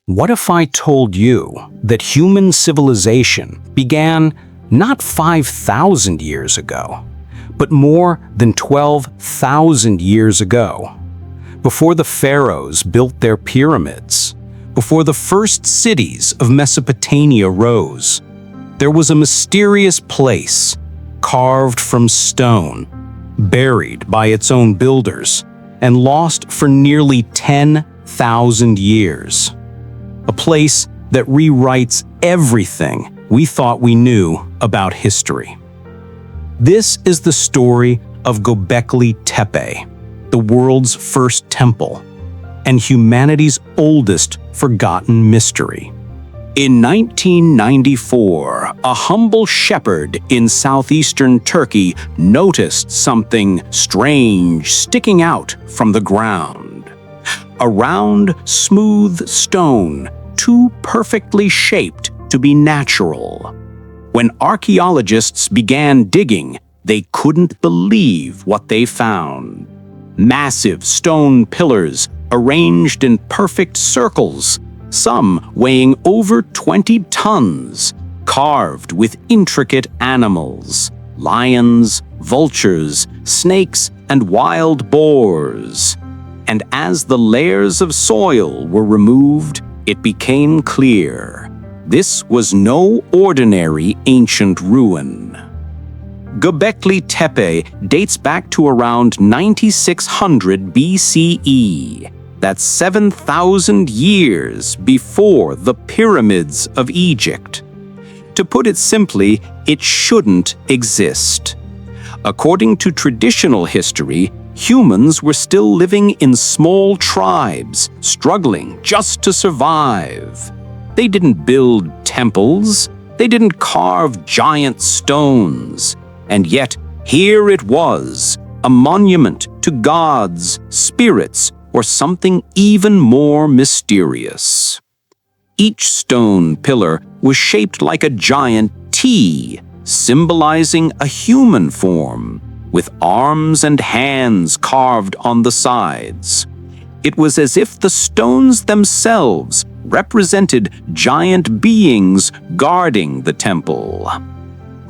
What if I told you that human civilization began not 5,000 years ago, but more than 12,000 years ago? Before the pharaohs built their pyramids, before the first cities of Mesopotamia rose, there was a mysterious place carved from stone, buried by its own builders, and lost for nearly 10,000 years. A place that rewrites everything we thought we knew about history. This is the story of Göbekli Tepe, the world's first temple, and humanity's oldest forgotten mystery. In 1994, a humble shepherd in southeastern Turkey noticed something strange sticking out from the ground. A round, smooth stone, too perfectly shaped to be natural. When archaeologists began digging, they couldn't believe what they found. Massive stone pillars arranged in perfect circles, some weighing over 20 tons, carved with intricate animals, lions, vultures, snakes, and wild boars. And as the layers of soil were removed, it became clear this was no ordinary ancient ruin. Göbekli Tepe dates back to around 9600 BCE. That's 7,000 years before the pyramids of Egypt. To put it simply, it shouldn't exist. According to traditional history, humans were still living in small tribes, struggling just to survive. They didn't build temples, they didn't carve giant stones, and yet here it was, a monument to gods, spirits, or something even more mysterious. Each stone pillar was shaped like a giant T, symbolizing a human form, with arms and hands carved on the sides. It was as if the stones themselves represented giant beings guarding the temple.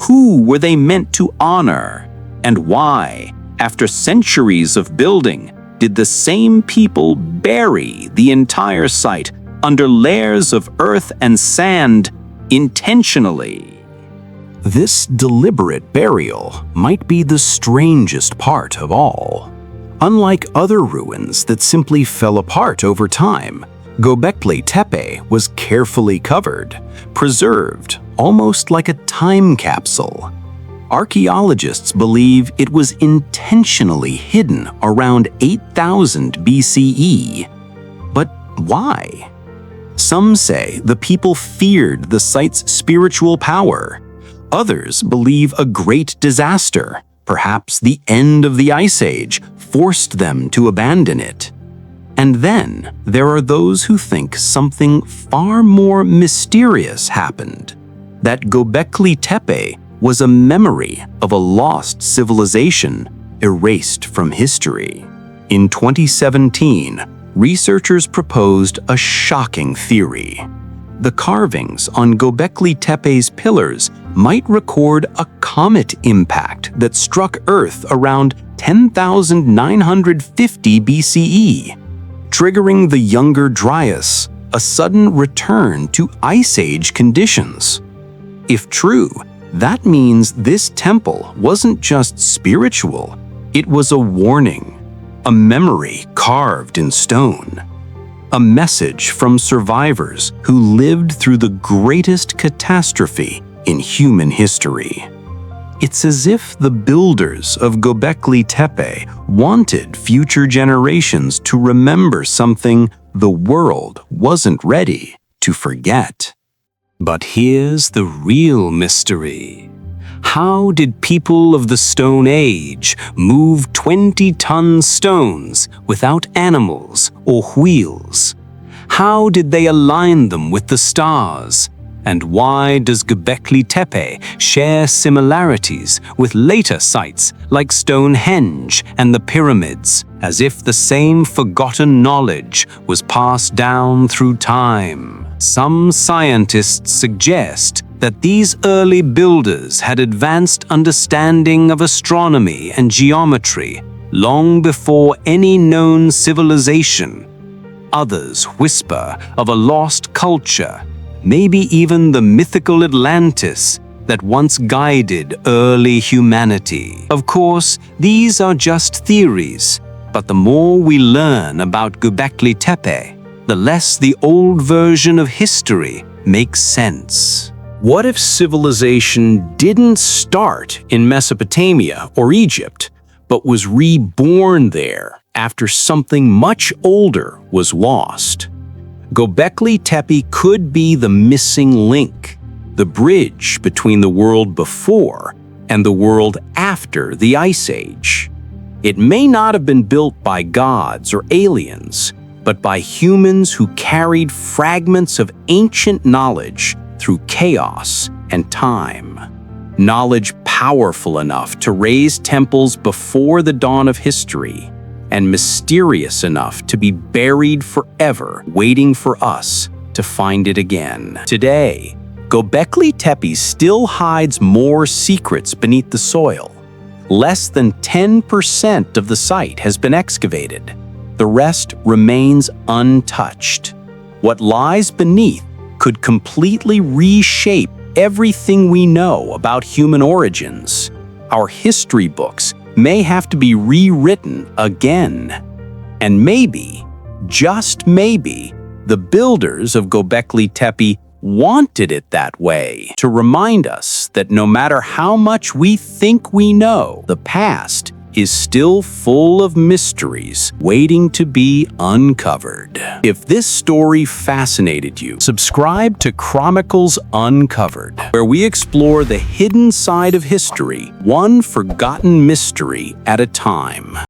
Who were they meant to honor, and why, after centuries of building, did the same people bury the entire site under layers of earth and sand intentionally? This deliberate burial might be the strangest part of all. Unlike other ruins that simply fell apart over time, Göbekli Tepe was carefully covered, preserved, almost like a time capsule. Archaeologists believe it was intentionally hidden around 8000 BCE. But why? Some say the people feared the site's spiritual power. Others believe a great disaster, perhaps the end of the Ice Age, forced them to abandon it. And then there are those who think something far more mysterious happened, that Göbekli Tepe was a memory of a lost civilization erased from history. In 2017, researchers proposed a shocking theory. The carvings on Göbekli Tepe's pillars might record a comet impact that struck Earth around 10,950 BCE, triggering the Younger Dryas, a sudden return to Ice Age conditions. If true, that means this temple wasn't just spiritual, it was a warning, a memory carved in stone, a message from survivors who lived through the greatest catastrophe in human history. It's as if the builders of Göbekli Tepe wanted future generations to remember something the world wasn't ready to forget. But here's the real mystery. How did people of the Stone Age move 20-ton stones without animals or wheels? How did they align them with the stars? And why does Göbekli Tepe share similarities with later sites like Stonehenge and the pyramids, as if the same forgotten knowledge was passed down through time? Some scientists suggest that these early builders had advanced understanding of astronomy and geometry long before any known civilization. Others whisper of a lost culture, maybe even the mythical Atlantis that once guided early humanity. Of course, these are just theories, but the more we learn about Göbekli Tepe, the less the old version of history makes sense. What if civilization didn't start in Mesopotamia or Egypt, but was reborn there after something much older was lost? Göbekli Tepe could be the missing link, the bridge between the world before and the world after the Ice Age. It may not have been built by gods or aliens, but by humans who carried fragments of ancient knowledge through chaos and time. Knowledge powerful enough to raise temples before the dawn of history, and mysterious enough to be buried forever, waiting for us to find it again. Today, Göbekli Tepe still hides more secrets beneath the soil. Less than 10% of the site has been excavated. The rest remains untouched. What lies beneath could completely reshape everything we know about human origins. Our history books may have to be rewritten again. And maybe, just maybe, the builders of Göbekli Tepe wanted it that way, to remind us that no matter how much we think we know, the past is still full of mysteries waiting to be uncovered. If this story fascinated you, subscribe to Chronicles Uncovered, where we explore the hidden side of history, one forgotten mystery at a time.